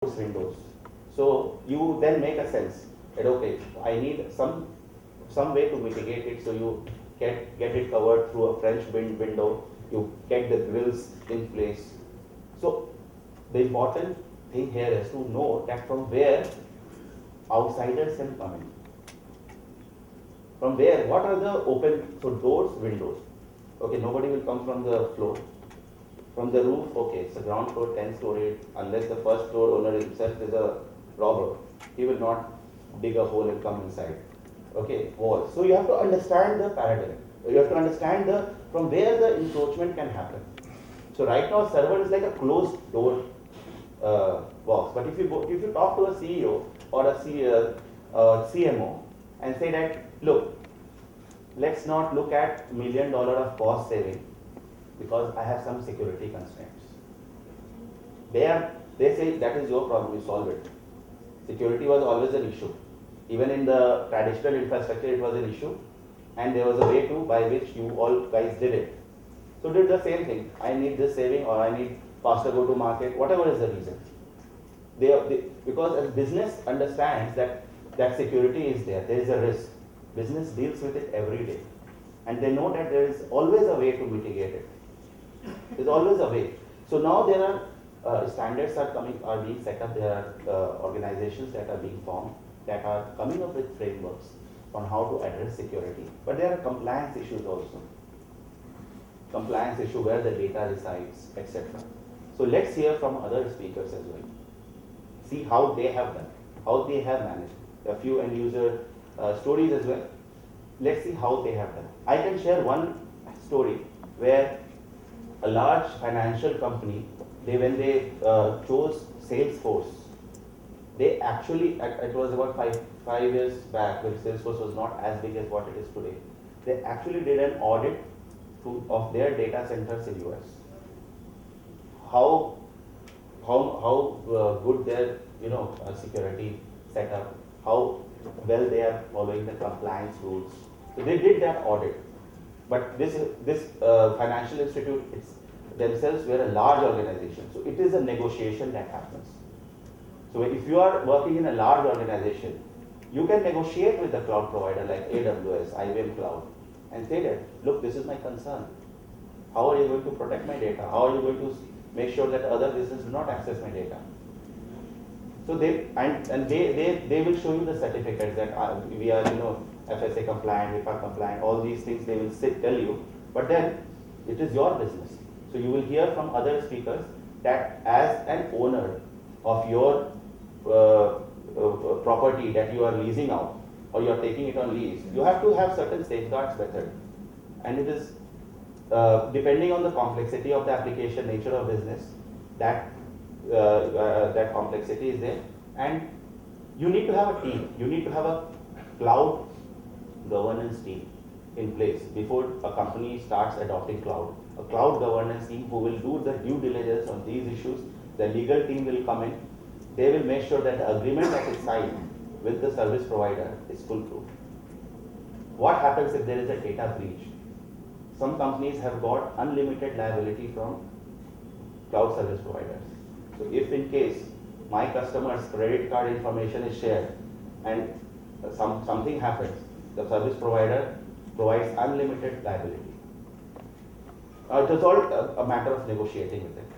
windows. So you then make a sense that okay, I need some way to mitigate it. So you get it covered through a French window. You get the grills in place. So the important thing here is to know that from where outsiders can come in. From where? What are the open? So doors, windows. Okay, nobody will come from the floor. From the roof, okay, it's a ground floor, 10-story, unless the first floor owner himself is a robber, he will not dig a hole and come inside. Okay, walls. So you have to understand the paradigm. You have to understand from where the encroachment can happen. So right now, server is like a closed door box. But if you talk to a CEO or a CMO and say that, look, let's not look at $1 million of cost saving, because I have some security constraints. They say that is your problem, you solve it. Security was always an issue. Even in the traditional infrastructure, it was an issue, and there was a way by which you all guys did it. So did the same thing. I need this saving, or I need faster go to market, whatever is the reason. Because as business understands that security is there is a risk. Business deals with it every day, and they know that there is always a way to mitigate it. There's always a way. So now there are standards are being set up. There are organizations that are being formed that are coming up with frameworks on how to address security. But there are compliance issues also. Compliance issue where the data resides, etc. So let's hear from other speakers as well. See how they have done, how they have managed. A few end user stories as well. Let's see how they have done. I can share one story where a large financial company, when they chose Salesforce, they actually, it was about five years back when Salesforce was not as big as what it is today. They actually did an audit of their data centers in US. How good their security setup, how well they are following the compliance rules. So they did that audit. But this financial institute themselves were a large organization. So it is a negotiation that happens. So if you are working in a large organization, you can negotiate with the cloud provider like AWS, IBM Cloud, and say that, look, this is my concern. How are you going to protect my data? How are you going to make sure that other businesses do not access my data? So they will show you the certificates that we are FSA compliant, WIPA compliant, all these things they will tell you. But then it is your business. So you will hear from other speakers that as an owner of your property that you are leasing out or you are taking it on lease, you have to have certain safeguards better. And it is depending on the complexity of the application, nature of business, that complexity is there. And you need to have a team. You need to have a cloud governance team in place before a company starts adopting cloud. A cloud governance team who will do the due diligence on these issues. The legal team will come in. They will make sure that the agreement that is signed with the service provider is foolproof. What happens if there is a data breach? Some companies have got unlimited liability from cloud service providers. So if in case my customer's credit card information is shared and something happens, the service provider provides unlimited liability. It is all a matter of negotiating with it.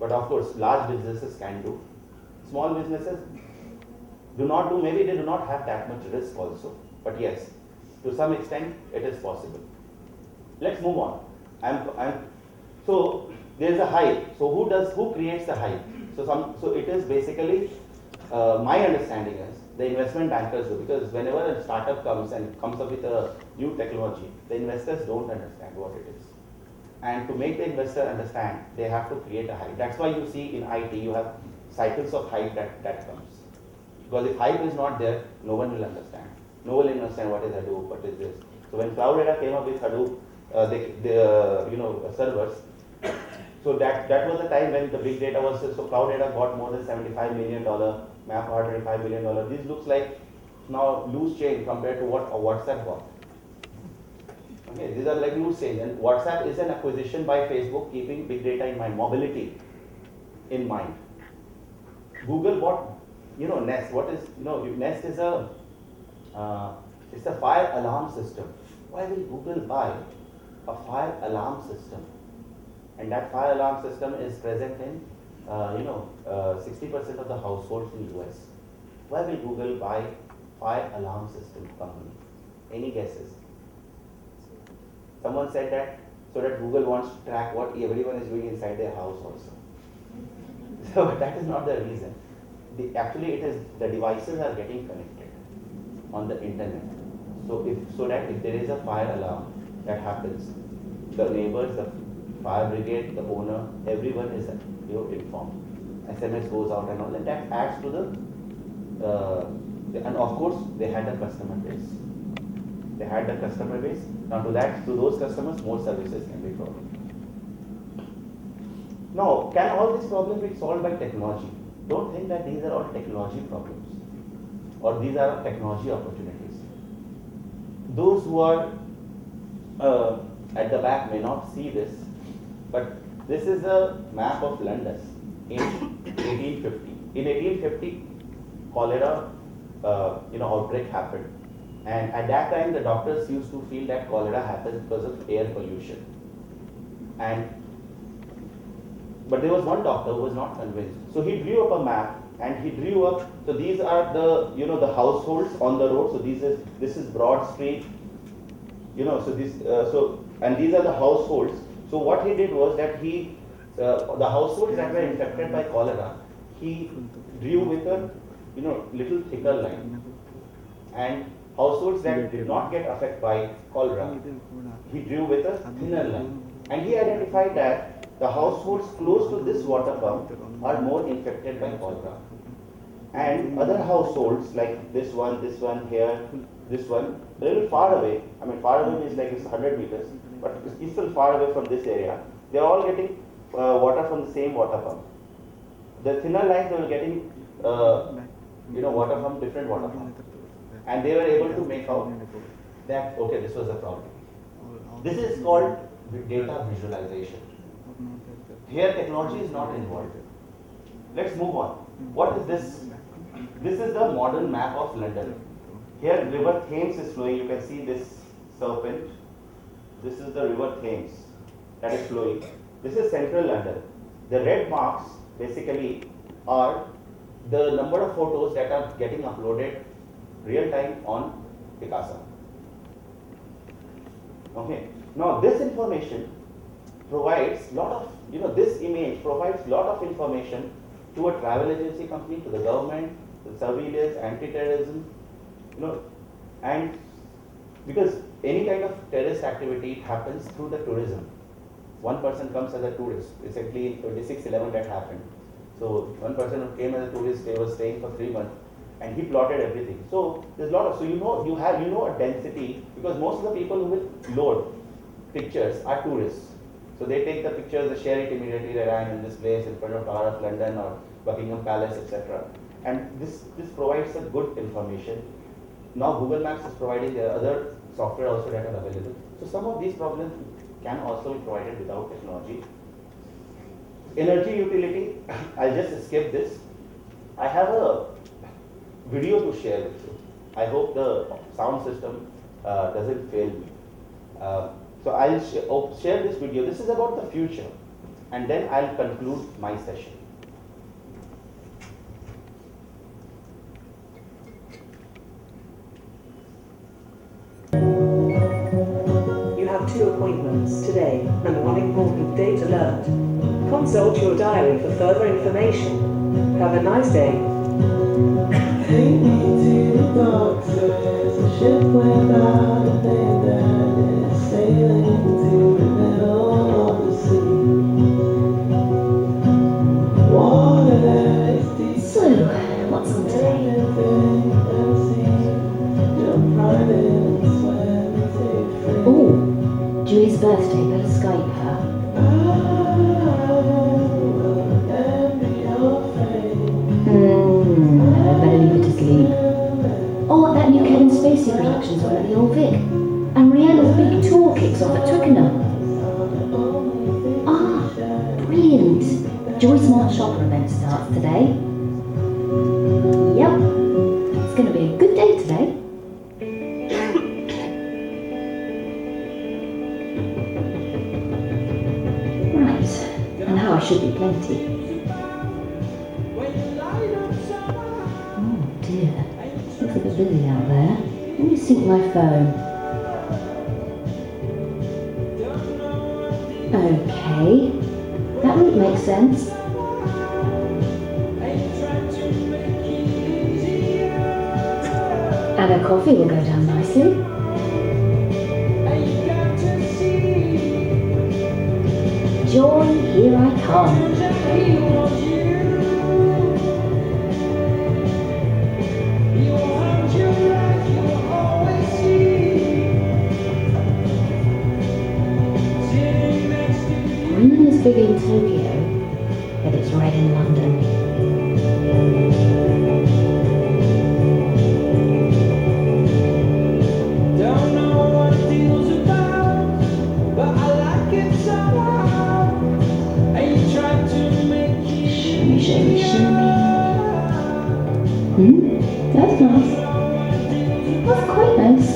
But of course, large businesses can do. Small businesses do not do, maybe they do not have that much risk also. But yes, to some extent, it is possible. Let's move on. So there is a hype. So who creates the hype? So it is basically, my understanding is the investment bankers do, because whenever a startup comes up with a new technology, the investors don't understand what it is. And to make the investor understand, they have to create a hype. That's why you see in IT, you have cycles of hype that comes. Because if hype is not there, no one will understand. No one will understand what is Hadoop, what is this. So when Cloud Data came up with Hadoop, servers, so that was the time when the big data was, so Cloud Data got more than $75 million, Map $25 million. This looks like now loose change compared to what a WhatsApp got. Okay, these are like loose change. And WhatsApp is an acquisition by Facebook keeping big data in mind, mobility in mind. Google bought, Nest. What is, Nest is it's a fire alarm system. Why will Google buy a fire alarm system? And that fire alarm system is present in, 60% of the households in US. Why will Google buy fire alarm system company? Any guesses? Someone said that so that Google wants to track what everyone is doing inside their house also. So that is not the reason. Actually, it is the devices are getting connected on the internet. So that if there is a fire alarm that happens, the neighbors, the fire brigade, the owner, everyone is informed. SMS goes out and all, and that adds to and of course they had a customer base. They had the customer base. Now to those customers, more services can be provided. Now, can all these problems be solved by technology? Don't think that these are all technology problems or these are technology opportunities. Those who are at the back may not see this, but this is a map of London in 1850. In 1850, cholera outbreak happened, and at that time the doctors used to feel that cholera happens because of air pollution. But there was one doctor who was not convinced. So he drew up a map, and he drew up. So these are the households on the road. So this is Broad Street. And these are the households. So what he did was that the households that were infected by cholera, he drew with a little thicker line, and households that did not get affected by cholera, he drew with a thinner line, and he identified that the households close to this water pump are more infected by cholera, and other households like this one here, this one, a little far away. I mean, far away is like it's 100 meters, but it's still far away from this area. They are all getting water from the same water pump. The thinner lines, they were getting water from different water pumps, and they were able to make out that okay, this was the problem. This is called data visualization. Here, technology is not involved. Let's move on. What is this? This is the modern map of London. Here, River Thames is flowing. You can see this serpent. This is the River Thames that is flowing. This is central London. The red marks basically are the number of photos that are getting uploaded real time on Picasa. Okay. Now, this information provides lot of, this image provides lot of information to a travel agency company, to the government, the surveillance, anti-terrorism, and because any kind of terrorist activity happens through the tourism. One person comes as a tourist. Recently, 26/11 that happened. So one person who came as a tourist, they were staying for 3 months, and he plotted everything. So there's a lot of, you have a density, because most of the people who will load pictures are tourists. So they take the pictures, they share it immediately, that I am in this place in front of Tower of London or Buckingham Palace, etc. And this provides a good information. Now Google Maps is providing, there are other software also that are available. So some of these problems can also be provided without technology. Energy utility, I'll just skip this. I have a video to share with you. I hope the sound system doesn't fail me. So I'll share this video. This is about the future, and then I'll conclude my session. You have 2 appointments today and one important date alert. Consult your diary for further information. Have a nice day. Take me to the doctors. The ship without a name that is sailing to the middle of the sea. Water is deep. So, what's on today? Oh, Julie's birthday, better Skype her. Better leave her to sleep. Oh, that new Kevin Spacey production's on at the Old Vic. And Rihanna's big tour kicks off at Twickenham. Ah, brilliant. Joy Smart Shopper event starts today. plenty. Oh dear, looks a bit busy out there. Let me sync my phone. Okay, that would make sense. And a coffee will go down nicely. Joy, here I come. Green is big in Tokyo, but it's red in London. Shimmy, shimmy. That's nice. That's quite nice.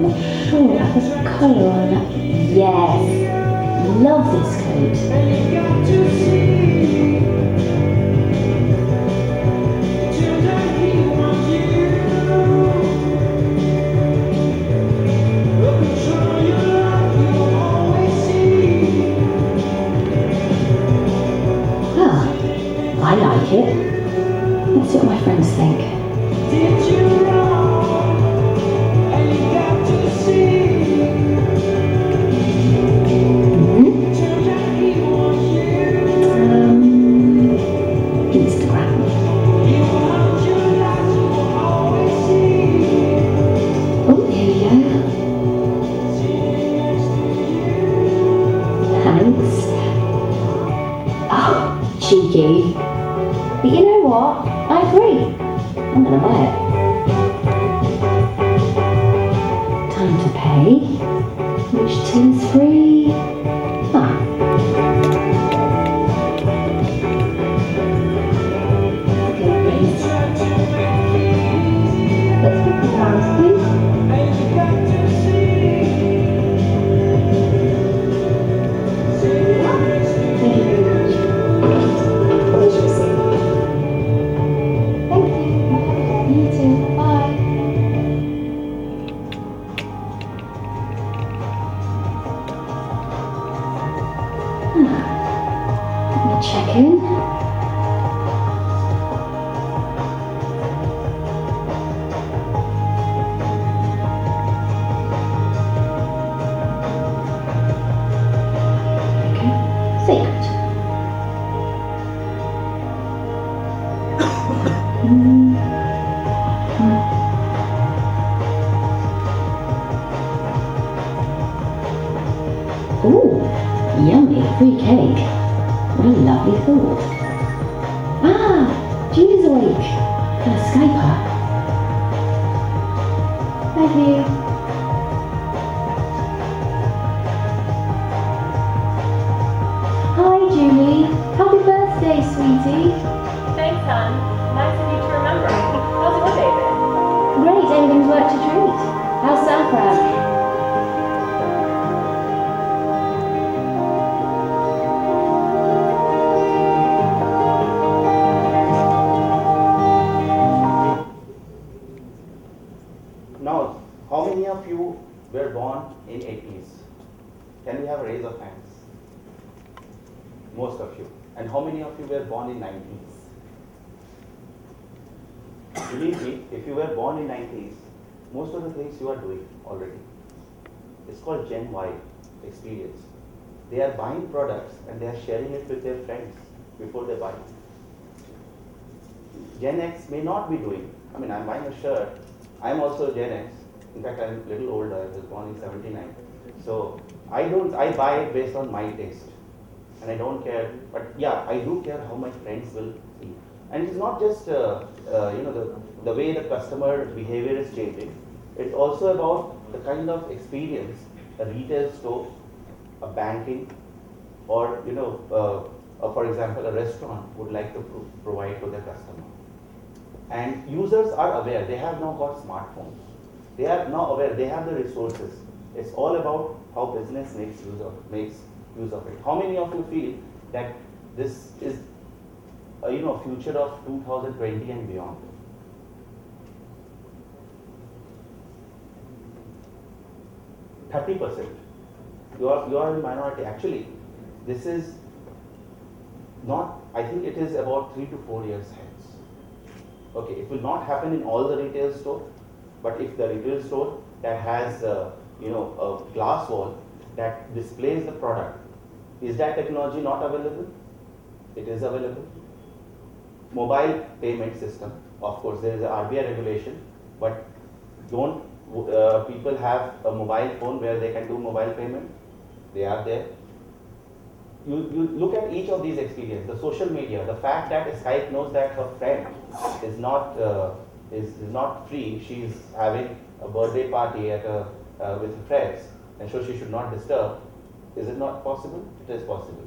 Not sure about the colour on that. Yes. Love this coat. I like it. Let's see what my friends think. Instagram. Oh, here we go. Thanks. Oh, cheeky. But you know what? I agree. I'm gonna buy it. Time to pay. Which till is free? Okay, please. Let's put the pounds, please. Thank you very much. Pleasure seeing you. Thank you. You too. Bye. Let me check in. Okay. Say it. Ooh, yummy, free cake. What a lovely thought. Ah, Julie's awake. Gotta Skype her. Love you. Hi, Julie. Happy birthday, sweetie. Thanks, hon. Nice of you to remember. How's your day been? Great, everything's worked a treat. How's San Fran? Now, how many of you were born in 80s? Can we have a raise of hands? Most of you. And how many of you were born in 90s? Believe me, if you were born in 90s, most of the things you are doing already. It's called Gen Y experience. They are buying products and they are sharing it with their friends before they buy it. Gen X may not be doing. I mean, I'm buying a shirt. I'm also Gen X. In fact, I'm a little older. I was born in 79. So I buy it based on my taste. And I don't care, but yeah, I do care how my friends will see. And it's not just the way the customer behavior is changing. It's also about the kind of experience a retail store, a banking, or for example, a restaurant would like to provide to their customer. And users are aware. They have now got smartphones. They are now aware. They have the resources. It's all about how business makes use of it. How many of you feel that this is future of 2020 and beyond? %. You are in minority. Actually, this is not. I think it is about 3 to 4 years hence. Okay, it will not happen in all the retail store, but if the retail store that has a glass wall that displays the product, is that technology not available? It is available. Mobile payment system, of course, there is a RBI regulation, but don't people have a mobile phone where they can do mobile payment? They are there. You look at each of these experiences. The social media, the fact that Skype knows that her friend is not free. She is having a birthday party at with her friends, and so she should not disturb. Is it not possible? It is possible.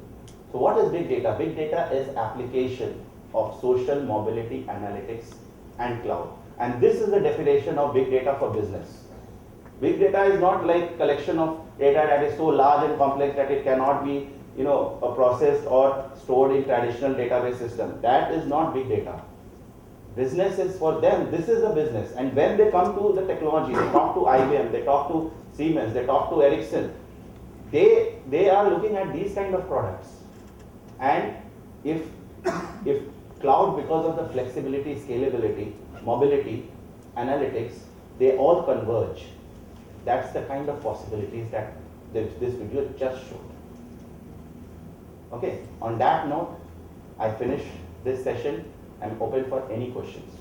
So what is big data? Big data is application of social mobility analytics and cloud. And this is the definition of big data for business. Big data is not like collection of data that is so large and complex that it cannot be processed or stored in traditional database system. That is not big data. Business is for them. This is the business. And when they come to the technology, they talk to IBM, they talk to Siemens, they talk to Ericsson. They are looking at these kind of products. And if cloud, because of the flexibility, scalability, mobility, analytics, they all converge. That's the kind of possibilities that this video just showed. Okay, on that note, I finish this session. I'm open for any questions.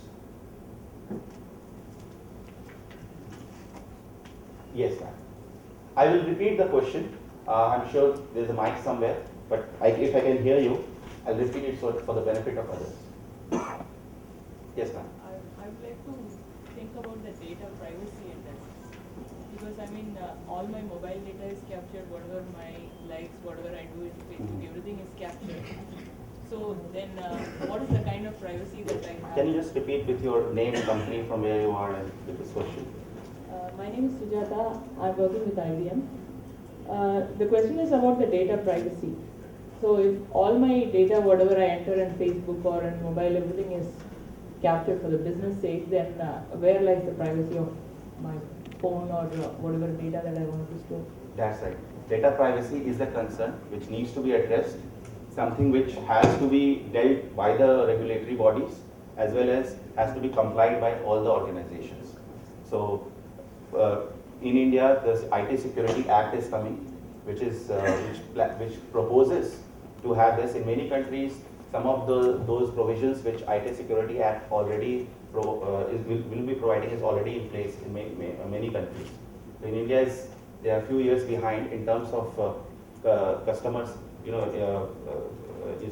Yes, ma'am. I will repeat the question. I'm sure there's a mic somewhere, but if I can hear you, I'll repeat it for the benefit of others. Yes, ma'am. I would like to think about the data privacy in that. Because all my mobile data is captured, whatever my likes, whatever I do in Facebook, everything is captured. So then, what is the kind of privacy that I have? Can you just repeat with your name, company, from where you are, and with this question? My name is Sujata. I'm working with IBM. The question is about the data privacy. So if all my data, whatever I enter in Facebook or in mobile, everything is captured for the business sake, then where lies the privacy of my phone or whatever data that I want to store? That's right. Data privacy is a concern which needs to be addressed, something which has to be dealt by the regulatory bodies as well as has to be complied by all the organizations. So in India, the IT Security Act is coming, which proposes to have this. In many countries, some of those provisions which IT Security Act already will be providing is already in place in many countries. So in India, they are a few years behind in terms of customers,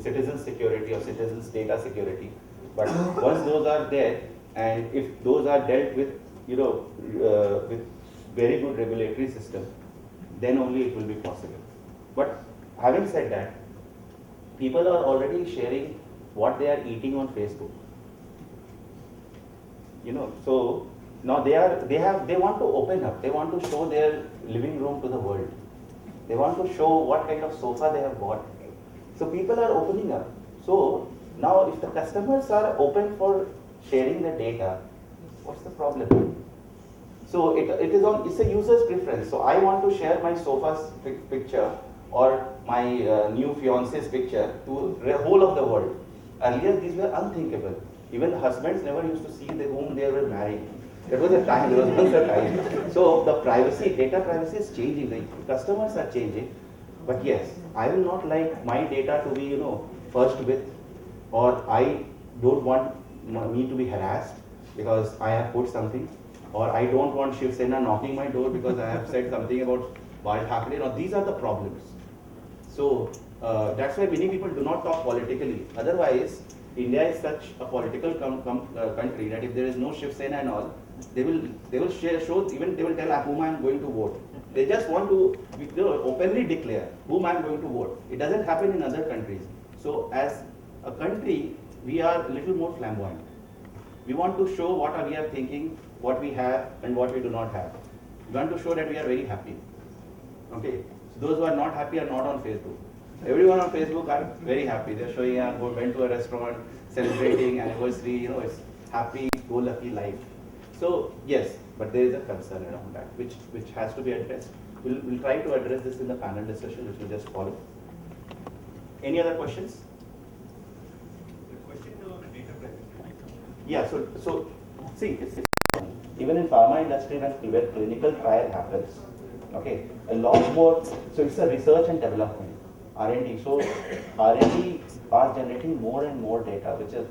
citizen security or citizens' data security. But once those are there, and if those are dealt with, with very good regulatory system, then only it will be possible. But having said that, people are already sharing what they are eating on Facebook. So now they want to open up. They want to show their living room to the world. They want to show what kind of sofa they have bought. So people are opening up. So now if the customers are open for sharing the data, what's the problem? So it's a user's preference. So I want to share my sofa's picture or my new fiance's picture to the whole of the world. Earlier these were unthinkable. Even husbands never used to see whom they were marrying. There was a time, there was once a time. So the data privacy is changing. The customers are changing. But yes, I will not like my data to be, first with, or I don't want me to be harassed because I have put something, or I don't want Shiv Sena knocking my door because I have said something about Bal Thackeray. Now these are the problems. So that's why many people do not talk politically. Otherwise, India is such a political country that if there is no Shiv Sena and all, they will show, even they will tell whom I am going to vote. They just want to openly declare whom I am going to vote. It doesn't happen in other countries. So as a country, we are a little more flamboyant. We want to show what we are thinking, what we have and what we do not have. We want to show that we are very happy. Okay, so Those who are not happy are not on Facebook. Everyone on Facebook are very happy. They're showing went to a restaurant, celebrating anniversary, it's happy, go lucky life. So yes, but there is a concern around that, which has to be addressed. We'll try to address this in the panel discussion, which will just follow. Any other questions? The question on data privacy. Yeah, so see, even in pharma industry where clinical trial happens, okay, a lot more, so it's a research and development, R&D. So R&D are generating more and more data, which is